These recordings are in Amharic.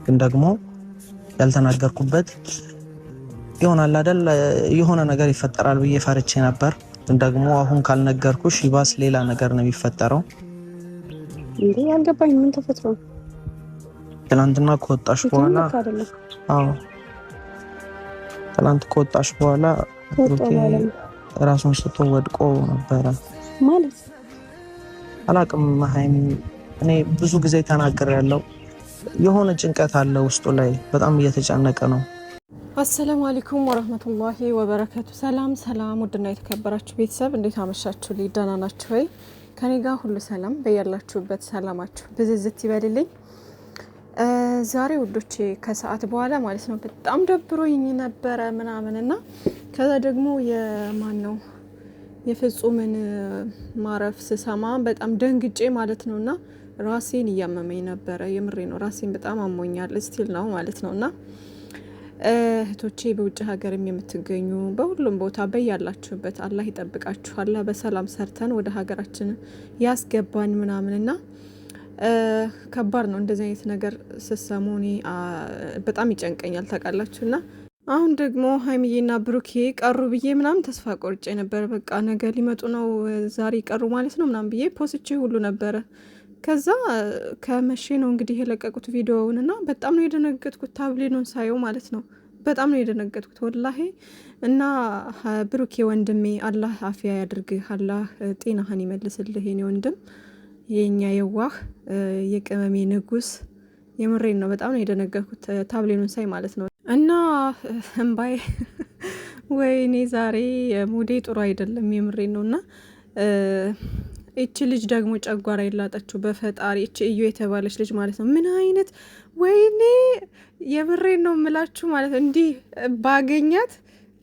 ግን ደግሞ ያልተናገርኩበት ይሆናል አይደል የሆነ ነገር ይፈጠራል ብዬ ፈርቼ ነበር። ግን ደግሞ አሁን ካልነገርኩሽ ይባስ ሌላ ነገር ነው የሚፈጠረው። እንዴ ያልገባኝ ምን ተፈጥሮ? ትናንትና ከወጣሽ በኋላ ትናንት ከወጣሽ በኋላ ራሱን ስቶ ወድቆ ነበረ ማለት አላቅም። ሀይሚ እኔ ብዙ ጊዜ ተናግሬያለሁ። የሆነ ጭንቀት አለ ውስጡ ላይ በጣም እየተጨነቀ ነው። አሰላሙ አለይኩም ወራህመቱላሂ ወበረካቱ። ሰላም ሰላም፣ ውድና የተከበራችሁ ቤተሰብ እንዴት አመሻችሁ? ደህና ናችሁ ወይ? ከኔ ጋር ሁሉ ሰላም፣ በያላችሁበት ሰላማችሁ ብዝዝት ይበልልኝ። ዛሬ ውዶቼ ከሰዓት በኋላ ማለት ነው በጣም ደብሮኝ ነበረ ምናምንና ከዛ ደግሞ የፍጹምን ማረፍ ስሰማ በጣም ደንግጬ ማለት ነውና ራሴን እያመመኝ ነበረ። የምሬ ነው፣ ራሴን በጣም አሞኛል። ስቲል ነው ማለት ነውና እህቶቼ በውጭ ሀገርም የምትገኙ በሁሉም ቦታ በያላችሁበት አላህ ይጠብቃችሁ። አላህ በሰላም ሰርተን ወደ ሀገራችን ያስገባን ምናምንና ከባድ ነው እንደዚህ አይነት ነገር ስሰሙ። እኔ በጣም ይጨንቀኛል ታውቃላችሁና አሁን ደግሞ ሀይሚዬና ብሩኬ ቀሩ ብዬ ምናምን ተስፋ ቆርጬ ነበር። በቃ ነገ ሊመጡ ነው ዛሬ ቀሩ ማለት ነው ምናምን ብዬ ፖስቼ ሁሉ ነበረ። ከዛ ከመቼ ነው እንግዲህ የለቀቁት ቪዲዮውን እና በጣም ነው የደነገጥኩት። ታብሌኑን ሳየው ማለት ነው በጣም ነው የደነገጥኩት ወላሂ። እና ብሩኬ ወንድሜ አላህ አፊያ ያድርግህ፣ አላህ ጤናህን ይመልስልህ የኔ ወንድም፣ የኛ የዋህ የቅመሜ ንጉስ። የምሬን ነው በጣም ነው የደነገጥኩት ታብሌኑን ሳይ ማለት ነው። እና እምባይ ወይኔ ዛሬ ሙዴ ጥሩ አይደለም። የምሬን ነው። እና እቺ ልጅ ደግሞ ጨጓራ የላጠችው በፈጣሪ እቺ እዩ የተባለች ልጅ ማለት ነው። ምን አይነት ወይኔ የምሬን ነው የምላችሁ ማለት ነው። እንዲህ ባገኛት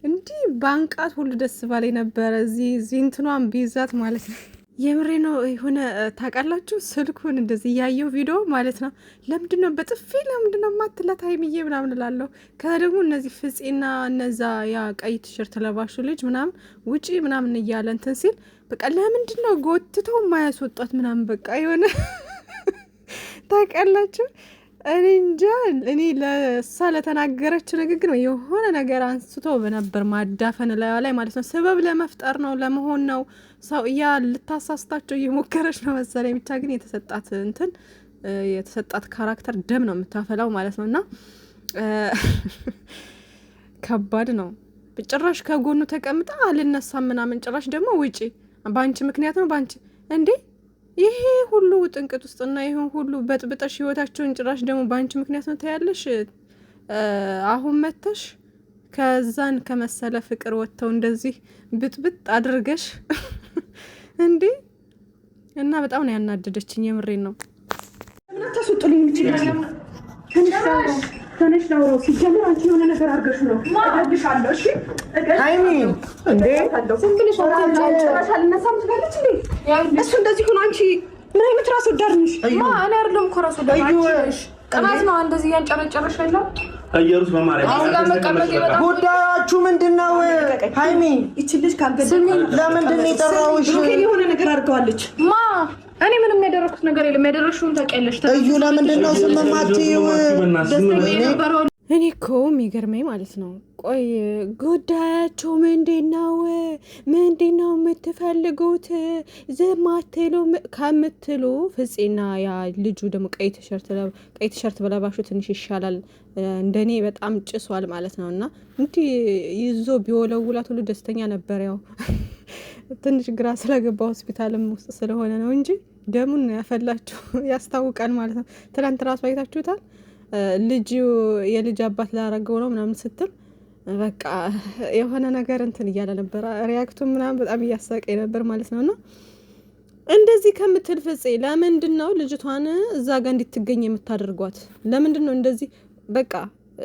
እንዲህ ባንቃት ሁሉ ደስ ባላይ ነበረ። እዚህ እንትኗን ቢይዛት ማለት ነው። የምሬ ነው። የሆነ ታውቃላችሁ ስልኩን እንደዚህ እያየው ቪዲዮ ማለት ነው። ለምንድነው በጥፊ ለምንድነው ማትላት ሀይሚዬ ምናምን እላለሁ። ከዛ ደግሞ እነዚህ ፍፄና እነዛ ያ ቀይ ቲሸርት ለባሹ ልጅ ምናምን ውጪ ምናምን እያለ እንትን ሲል በቃ ለምንድነው ጎትተው ማያስወጣት ምናምን በቃ የሆነ ታውቃላችሁ። እኔ እንጃ እኔ ለእሷ ለተናገረችው ንግግር የሆነ ነገር አንስቶ በነበር ማዳፈን ላይ ማለት ነው። ሰበብ ለመፍጠር ነው ለመሆን ነው ሰው ያ ልታሳስታቸው እየሞከረች ነው መሰለኝ። ብቻ ግን የተሰጣት ካራክተር ደም ነው የምታፈላው ማለት ነው። እና ከባድ ነው። ጭራሽ ከጎኑ ተቀምጣ አልነሳም ምናምን፣ ጭራሽ ደግሞ ውጪ በአንቺ ምክንያት ነው በአንቺ እንዴ ይሄ ሁሉ ጥንቅጥ ውስጥና ይሄን ሁሉ በጥብጠሽ ህይወታቸውን ጭራሽ ደግሞ በአንቺ ምክንያት ነው ታያለሽ። አሁን መተሽ ከዛን ከመሰለ ፍቅር ወጥተው እንደዚህ ብጥብጥ አድርገሽ እንዴ! እና በጣም ነው ያናደደችኝ። የምሬን ነው። ምን ተሰጥልኝ ትንሽ ነው ሲጀምር አንቺ የሆነ ነገር አድርገሽ ነው እገልሻለሁ። እሺ ሃይሚ እንዴ ዝም ብለሽ አልነሳም ትላለች እንዴ? እሱ እንደዚህ ሆኖ አንቺ ምን አይነት ራስ ወዳድ ነሽ? እኔ አይደለም እኮ ራስ ወዳድ ነሽ። ቀናት ነው እንደዚህ ያንጨረጨረሽ ያለው አየሩስ በማርያም ጉዳያችሁ ምንድነው? ሃይሚ እቺ ልጅ ካልገደልኩ ለምንድን ነው የጠራሁሽ? የሆነ ነገር አድርገዋለች። እኔ ምንም ያደረኩት ነገር የለም። ያደረሽውን ታውቂያለሽ። እዩ ለምንድን ነው ዝም የማትይው? እኔ እኮ የሚገርመኝ ማለት ነው። ቆይ ጉዳያችሁ ምንድነው? ምንድነው የምትፈልጉት? ዝም አትሉ ከምትሉ ፍፄና ያ ልጁ ደግሞ ቀይ ቲሸርት በለባሹ ትንሽ ይሻላል። እንደኔ በጣም ጭሷል ማለት ነው። እና እንዲህ ይዞ ቢወለውላት ሁሉ ደስተኛ ነበር። ያው ትንሽ ግራ ስለገባ ሆስፒታልም ውስጥ ስለሆነ ነው እንጂ ደሙን ያፈላችሁ ያስታውቃል ማለት ነው። ትናንት ራሱ አይታችሁታል። ልጁ የልጅ አባት ላረገው ነው ምናምን ስትል በቃ የሆነ ነገር እንትን እያለ ነበር። ሪያክቱን ምናምን በጣም እያሳቀኝ ነበር ማለት ነውና እንደዚህ ከምትል ፍፄ ለምንድን ነው ልጅቷን እዛ ጋር እንድትገኝ የምታደርጓት? ለምንድን ነው እንደዚህ በቃ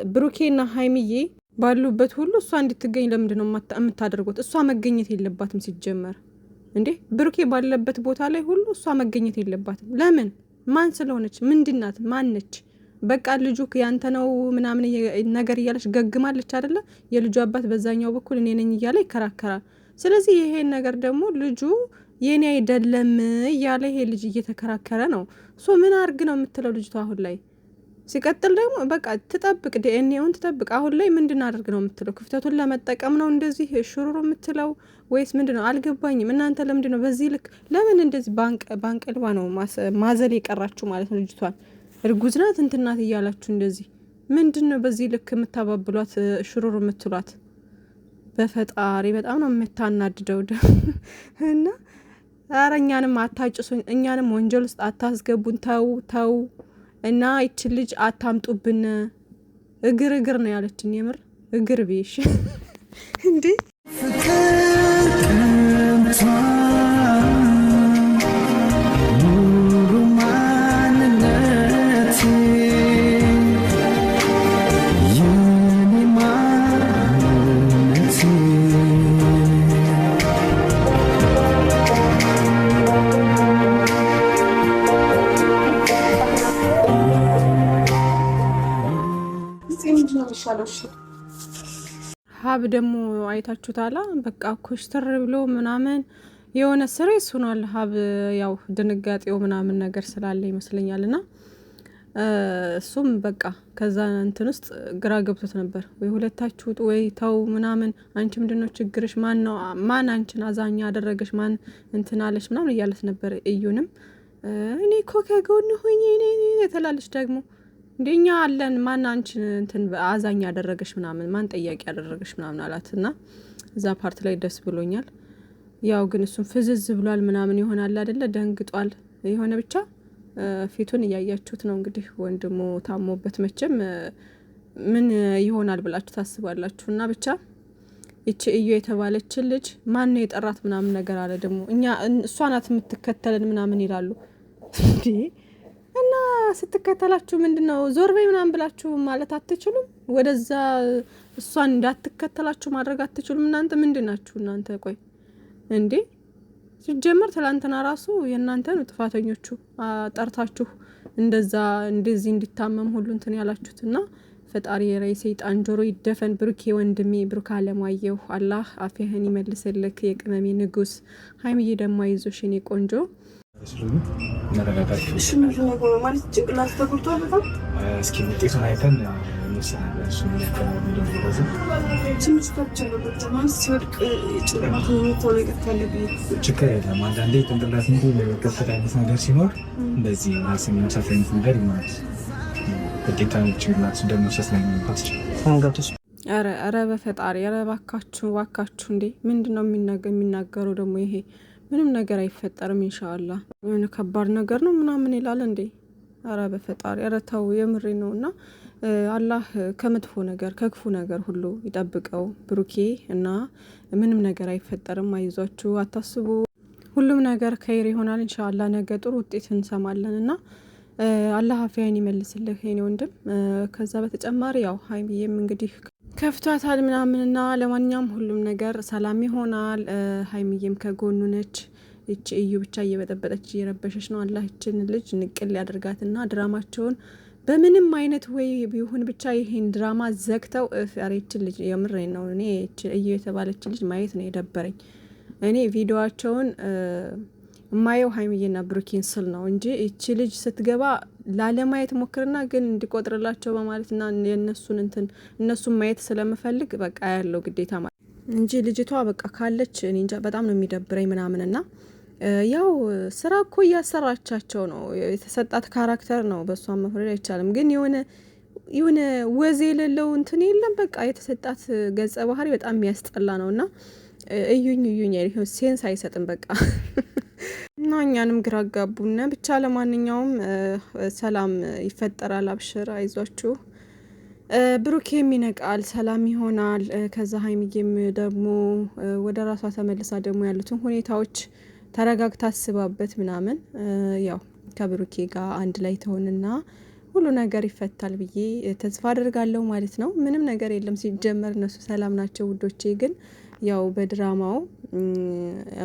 ብሩኬና ሀይሚዬ ባሉበት ሁሉ እሷ እንድትገኝ ለምንድን ነው የምታደርጉት? እሷ መገኘት የለባትም ሲጀመር። እንዴ ብሩኬ ባለበት ቦታ ላይ ሁሉ እሷ መገኘት የለባትም። ለምን? ማን ስለሆነች? ምንድናት? ማን ነች? በቃ ልጁ ያንተ ነው ምናምን ነገር እያለች ገግማለች አይደለ? የልጁ አባት በዛኛው በኩል እኔ ነኝ እያለ ይከራከራል። ስለዚህ ይሄን ነገር ደግሞ ልጁ የኔ አይደለም እያለ ይሄ ልጅ እየተከራከረ ነው። ምን አርግ ነው የምትለው ልጅቷ አሁን ላይ? ሲቀጥል ደግሞ በቃ ትጠብቅ፣ ዲኤንኤውን ትጠብቅ። አሁን ላይ ምንድን አድርግ ነው የምትለው? ክፍተቱን ለመጠቀም ነው እንደዚህ ሽሩሩ የምትለው ወይስ ምንድን ነው? አልገባኝም። እናንተ ለምንድን ነው በዚህ ልክ ለምን እንደዚህ ባንቀልባ ነው ማዘል የቀራችሁ ማለት ነው? ልጅቷን እርጉዝ ናት እንትን ናት እያላችሁ እንደዚህ ምንድን ነው በዚህ ልክ የምታባብሏት ሽሩሩ የምትሏት? በፈጣሪ በጣም ነው የምታናድደው እና ኧረ እኛንም አታጭሱን፣ እኛንም ወንጀል ውስጥ አታስገቡን። ተው እና ይችን ልጅ አታምጡብን። እግር ነው ያለችን። የምር እግር ቢሽ እንዴ ሀብ ደግሞ አይታችሁታላ። በቃ ኮስተር ብሎ ምናምን የሆነ ስሬስ ሆኗል ሀብ። ያው ድንጋጤው ምናምን ነገር ስላለ ይመስለኛል። እና እሱም በቃ ከዛ እንትን ውስጥ ግራ ገብቶት ነበር። ወይ ሁለታችሁ ወይ ተው ምናምን፣ አንቺ ምንድነው ችግርሽ? ማን አንቺን አዛኛ ያደረገሽ? ማን እንትን አለሽ? ምናምን እያለት ነበር። እዩንም እኔ እኮ ከጎን ሆኜ የተላለች ደግሞ እንደኛ አለን። ማን አንቺን እንትን አዛኝ ያደረገሽ ምናምን፣ ማን ጠያቂ ያደረገሽ ምናምን አላት። እና እዛ ፓርት ላይ ደስ ብሎኛል። ያው ግን እሱም ፍዝዝ ብሏል ምናምን ይሆናል አይደለ? ደንግጧል የሆነ ብቻ ፊቱን እያያችሁት ነው እንግዲህ። ወንድሙ ታሞበት መቼም ምን ይሆናል ብላችሁ ታስባላችሁ? እና ብቻ ይቺ እዩ የተባለችን ልጅ ማን ነው የጠራት ምናምን ነገር አለ ደግሞ። እሷ ናት የምትከተለን ምናምን ይላሉ እንዴ። እና ስትከተላችሁ ምንድነው ዞር በይ ምናምን ብላችሁ ማለት አትችሉም? ወደዛ እሷን እንዳትከተላችሁ ማድረግ አትችሉም? እናንተ ምንድናችሁ እናንተ? ቆይ እንዴ ሲጀመር ትላንትና ራሱ የእናንተ ነው ጥፋተኞቹ። ጠርታችሁ እንደዚህ እንዲታመም ሁሉ እንትን ያላችሁት። እና ፈጣሪ የሰይጣን ጆሮ ይደፈን። ብሩኬ ወንድሜ፣ ብሩክ አለማየሁ፣ አላህ አፊያህን ይመልስልክ የቅመሜ ንጉስ። ሀይሚዬ ደግሞ አይዞሽ የኔ ቆንጆ። ማለት ጭንቅላት ተጎድቷል በጣም። እስኪ ውጤቱን አይተን ችግር የለም። አንዳንዴ ጭንቅላት የሚከፈት አይነት ነገር ሲኖር እንደዚህ ራስ የሚመሳት አይነት ነገር ይኖራል። ግዴታ ጭንቅላት እንደመውሰት ላይ የሚባስ ኧረ በፈጣሪ ኧረ ባካችሁ እንዴ! ምንድን ነው የሚናገረው ደግሞ? ይሄ ምንም ነገር አይፈጠርም ኢንሻአላህ። የሆነ ከባድ ነገር ነው ምናምን ይላል እንዴ! ኧረ በፈጣሪ ኧረ ተው፣ የምሬ ነው። እና አላህ ከመጥፎ ነገር ከክፉ ነገር ሁሉ ይጠብቀው ብሩኬ። እና ምንም ነገር አይፈጠርም፣ አይዟችሁ፣ አታስቡ። ሁሉም ነገር ከይር ይሆናል ኢንሻአላህ። ነገ ጥሩ ውጤት እንሰማለን። እና አላህ አፊያን ይመልስልህ የኔ ወንድም። ከዛ በተጨማሪ ያው ሀይሚዬም እንግዲህ ከፍቷታል ምናምንና ለማንኛውም ሁሉም ነገር ሰላም ይሆናል። ሀይሚዬም ከጎኑ ነች። እቺ እዩ ብቻ እየበጠበጠች እየረበሸች ነው። አላህ እችን ልጅ ንቅል ያደርጋትና ድራማቸውን በምንም አይነት ወይ ቢሆን ብቻ ይሄን ድራማ ዘግተው እችን ልጅ የምሬን ነው። እኔ እዩ የተባለች ልጅ ማየት ነው የደበረኝ። እኔ ቪዲዮዋቸውን የማየው ሀይሚዬና ብሩኬን ስል ነው እንጂ እቺ ልጅ ስትገባ ላለማየት ሞክርና ግን እንዲቆጥርላቸው በማለትና እነሱን ማየት ስለምፈልግ በቃ ያለው ግዴታ ማለት እንጂ ልጅቷ በቃ ካለች እኔ እንጃ በጣም ነው የሚደብረኝ ምናምንና ያው ስራ እኮ እያሰራቻቸው ነው። የተሰጣት ካራክተር ነው፣ በእሷ መፍረድ አይቻልም። ግን የሆነ ወዝ የሌለው እንትን የለም። በቃ የተሰጣት ገጸ ባህሪ በጣም የሚያስጠላ ነውና እዩኝ ሴንስ አይሰጥም በቃ እና እኛንም ግራ ጋቡና ብቻ። ለማንኛውም ሰላም ይፈጠራል። አብሽር፣ አይዟችሁ። ብሩኬም ይነቃል፣ ሰላም ይሆናል። ከዛ ሀይሚዬም ደግሞ ወደ ራሷ ተመልሳ ደግሞ ያሉትን ሁኔታዎች ተረጋግታ አስባበት ምናምን ያው ከብሩኬ ጋር አንድ ላይ ተሆንና ሁሉ ነገር ይፈታል ብዬ ተስፋ አደርጋለሁ ማለት ነው። ምንም ነገር የለም ሲጀመር፣ እነሱ ሰላም ናቸው ውዶቼ። ግን ያው በድራማው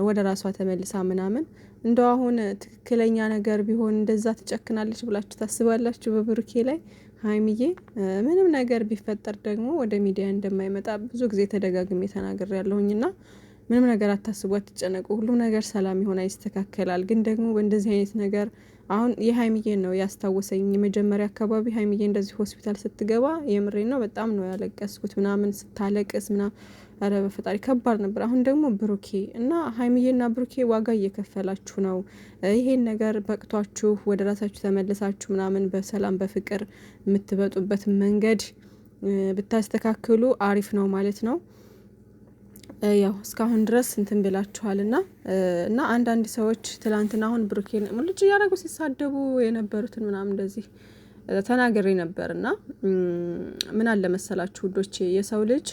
ወደ ራሷ ተመልሳ ምናምን እንደው አሁን ትክክለኛ ነገር ቢሆን እንደዛ ትጨክናለች ብላችሁ ታስባላችሁ በብሩኬ ላይ? ሀይሚዬ ምንም ነገር ቢፈጠር ደግሞ ወደ ሚዲያ እንደማይመጣ ብዙ ጊዜ ተደጋግሜ ተናግሬ ያለሁኝና ምንም ነገር አታስቡ፣ አትጨነቁ። ሁሉም ነገር ሰላም ይሆናል፣ ይስተካከላል። ግን ደግሞ በእንደዚህ አይነት ነገር አሁን የሀይሚዬን ነው ያስታወሰኝ። የመጀመሪያ አካባቢ ሀይሚዬ እንደዚህ ሆስፒታል ስትገባ የምሬ ነው በጣም ነው ያለቀስኩት ምናምን ስታለቅስ ምናምን ኧረ በፈጣሪ ከባድ ነበር። አሁን ደግሞ ብሩኬ እና ሀይሚዬና ብሩኬ ዋጋ እየከፈላችሁ ነው። ይሄን ነገር በቅቷችሁ ወደ ራሳችሁ ተመልሳችሁ ምናምን በሰላም በፍቅር የምትበጡበት መንገድ ብታስተካክሉ አሪፍ ነው ማለት ነው። ያው እስካሁን ድረስ እንትን ብላችኋል እና አንዳንድ ሰዎች ትላንትና አሁን ብሩኬን ልጅ እያደረጉ ሲሳደቡ የነበሩትን ምናምን እንደዚህ ተናግሬ ነበር እና ምን አለ መሰላችሁ ውዶቼ የሰው ልጅ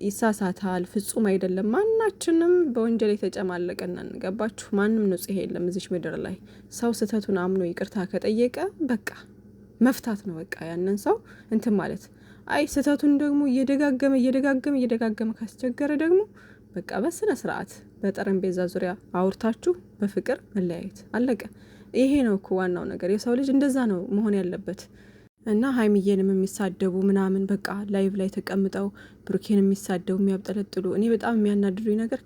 ይሳሳታል፣ ፍጹም አይደለም። ማናችንም በወንጀል የተጨማለቀን ገባችሁ? ማንም ንጹህ የለም እዚች ምድር ላይ። ሰው ስህተቱን አምኖ ይቅርታ ከጠየቀ በቃ መፍታት ነው በቃ ያንን ሰው እንትን ማለት። አይ ስህተቱን ደግሞ እየደጋገመ ካስቸገረ ደግሞ በቃ በስነ ስርዓት በጠረጴዛ ዙሪያ አውርታችሁ በፍቅር መለያየት አለቀ። ይሄ ነው እኮ ዋናው ነገር። የሰው ልጅ እንደዛ ነው መሆን ያለበት። እና ሀይሚዬንም የሚሳደቡ ምናምን በቃ ላይቭ ላይ ተቀምጠው ብሩኬን የሚሳደቡ የሚያብጠለጥሉ፣ እኔ በጣም የሚያናድዱኝ ነገር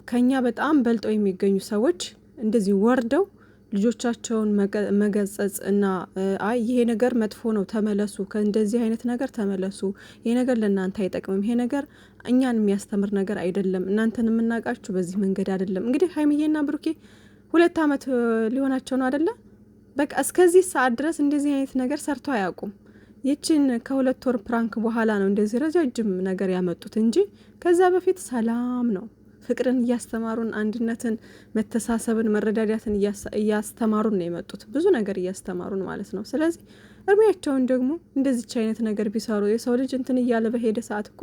ከኛ በጣም በልጠው የሚገኙ ሰዎች እንደዚህ ወርደው ልጆቻቸውን መገጸጽ እና አይ ይሄ ነገር መጥፎ ነው ተመለሱ፣ ከእንደዚህ አይነት ነገር ተመለሱ፣ ይሄ ነገር ለእናንተ አይጠቅምም፣ ይሄ ነገር እኛን የሚያስተምር ነገር አይደለም፣ እናንተን የምናውቃችሁ በዚህ መንገድ አይደለም። እንግዲህ ሀይሚዬና ብሩኬ 2 ዓመት ሊሆናቸው ነው አይደለ? በቃ እስከዚህ ሰዓት ድረስ እንደዚህ አይነት ነገር ሰርተው አያውቁም። ይችን ከ2 ወር ፕራንክ በኋላ ነው እንደዚህ ረጃጅም ነገር ያመጡት እንጂ ከዛ በፊት ሰላም ነው። ፍቅርን እያስተማሩን፣ አንድነትን፣ መተሳሰብን፣ መረዳዳትን እያስተማሩን ነው የመጡት። ብዙ ነገር እያስተማሩን ማለት ነው። ስለዚህ እድሜያቸውን ደግሞ እንደዚች አይነት ነገር ቢሰሩ የሰው ልጅ እንትን እያለ በሄደ ሰዓት እኮ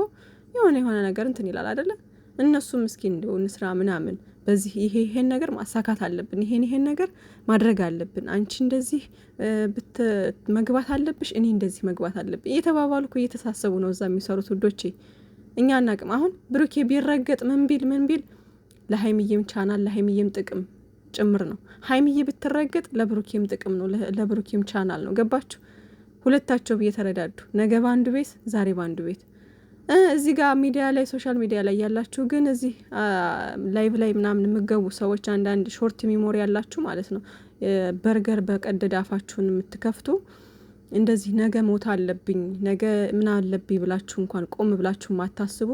የሆነ ነገር እንትን ይላል አይደለ? እነሱ ምስኪን እንደው ንስራ ምናምን በዚህ ይሄን ነገር ማሳካት አለብን፣ ይሄን ነገር ማድረግ አለብን፣ አንቺ እንደዚህ መግባት አለብሽ፣ እኔ እንደዚህ መግባት አለብኝ እየተባባሉ እኮ እየተሳሰቡ ነው እዛ የሚሰሩት ውዶቼ። እኛ አናቅም። አሁን ብሩኬ ቢረገጥ ምን ቢል ለሀይሚዬም ቻናል ለሀይሚዬም ጥቅም ጭምር ነው። ሀይሚዬ ብትረገጥ ለብሩኬም ጥቅም ነው፣ ለብሩኬም ቻናል ነው። ገባችሁ? ሁለታቸው እየተረዳዱ ነገ በአንዱ ቤት ዛሬ በአንዱ ቤት እዚህ ጋር ሚዲያ ላይ ሶሻል ሚዲያ ላይ ያላችሁ ግን እዚህ ላይቭ ላይ ምናምን የምገቡ ሰዎች አንዳንድ ሾርት ሚሞሪ ያላችሁ ማለት ነው በርገር በቀደደ አፋችሁን የምትከፍቱ እንደዚህ ነገ ሞት አለብኝ ነገ ምን አለብኝ ብላችሁ እንኳን ቆም ብላችሁ ማታስቡ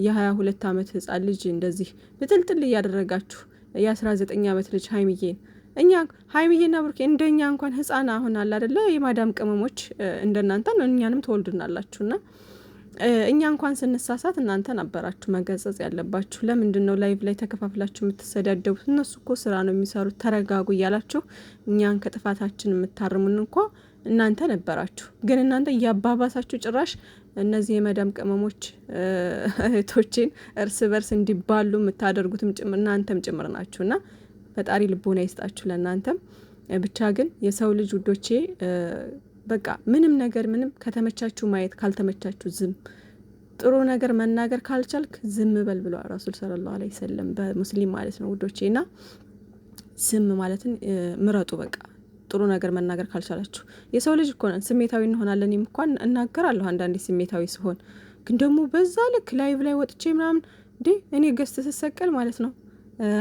የ22 ዓመት ህጻን ልጅ እንደዚህ ብጥልጥል እያደረጋችሁ የ19 ዓመት ልጅ ሀይሚዬና ብሩኬ እንደኛ እንኳን ህጻን አሁን አለ አይደለ የማዳም ቅመሞች እንደናንተ ነው። እኛንም ተወልዱናላችሁና እኛ እንኳን ስንሳሳት እናንተ ነበራችሁ መገጸጽ ያለባችሁ። ለምንድን ነው ላይቭ ላይ ተከፋፍላችሁ የምትሰዳደቡት? እነሱ እኮ ስራ ነው የሚሰሩት፣ ተረጋጉ እያላችሁ እኛን ከጥፋታችን የምታርሙን እንኳ እናንተ ነበራችሁ። ግን እናንተ እያባባሳችሁ ጭራሽ እነዚህ የመዳም ቅመሞች እህቶችን እርስ በርስ እንዲባሉ የምታደርጉትም ጭምር እናንተም ጭምር ናችሁና ፈጣሪ ልቦና ይስጣችሁ ለእናንተም። ብቻ ግን የሰው ልጅ ውዶቼ በቃ ምንም ከተመቻችሁ ማየት ካልተመቻችሁ ዝም፣ ጥሩ ነገር መናገር ካልቻልክ ዝም በል ብለዋል ረሱል ሰለላሁ ዐለይሂ ወሰለም በሙስሊም ማለት ነው ውዶቼ። እና ዝም ማለትን ምረጡ። በቃ ጥሩ ነገር መናገር ካልቻላችሁ የሰው ልጅ እኮ ነን፣ ስሜታዊ እንሆናለን። እኔም እንኳን እናገራለሁ አንዳንዴ ስሜታዊ ሲሆን፣ ግን ደግሞ በዛ ልክ ላይቭ ላይ ወጥቼ ምናምን እኔ ገስት ስሰቀል ማለት ነው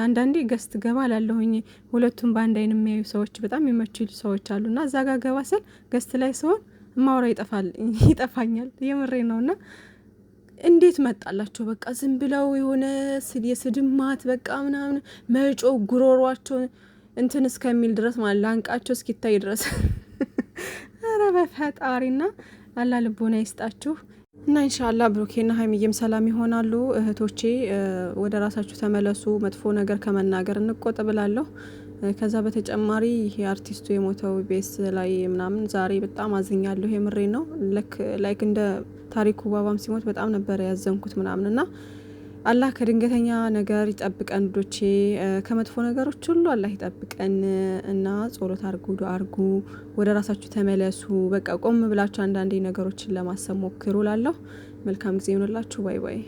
አንዳንዴ ገስት ገባ ላለሁኝ ሁለቱም በአንድ አይን የሚያዩ ሰዎች በጣም የሚመቹ ሰዎች አሉና እዛ ጋር ገባ ስል ገስት ላይ ሲሆን ማውራ ይጠፋኛል። የምሬ ነውና እንዴት መጣላቸው? በቃ ዝም ብለው የሆነ የስድማት በቃ ምናምን መጮ ጉሮሯቸው እንትን እስከሚል ድረስ ማለት ላንቃቸው እስኪታይ ድረስ ኧረ በፈጣሪና አላህ ልቦና ይስጣችሁ። እና ኢንሻአላህ ብሩኬና ሀይሚዬም ሰላም ይሆናሉ። እህቶቼ ወደ ራሳችሁ ተመለሱ፣ መጥፎ ነገር ከመናገር እንቆጠብላለሁ። ከዛ በተጨማሪ ይሄ አርቲስቱ የሞተው ቤስ ላይ ምናምን ዛሬ በጣም አዝኛለሁ። የምሬ ነው። ላይክ እንደ ታሪኩ ባባም ሲሞት በጣም ነበር ያዘንኩት ምናምንና አላህ ከድንገተኛ ነገር ይጠብቀን ዶቼ፣ ከመጥፎ ነገሮች ሁሉ አላህ ይጠብቀን እና ጸሎት አርጉ፣ ዱአ አርጉ፣ ወደ ራሳችሁ ተመለሱ። በቃ ቆም ብላችሁ አንዳንዴ ነገሮችን ለማሰብ ሞክሩ። ላለሁ መልካም ጊዜ ይሁንላችሁ። ባይ ባይ።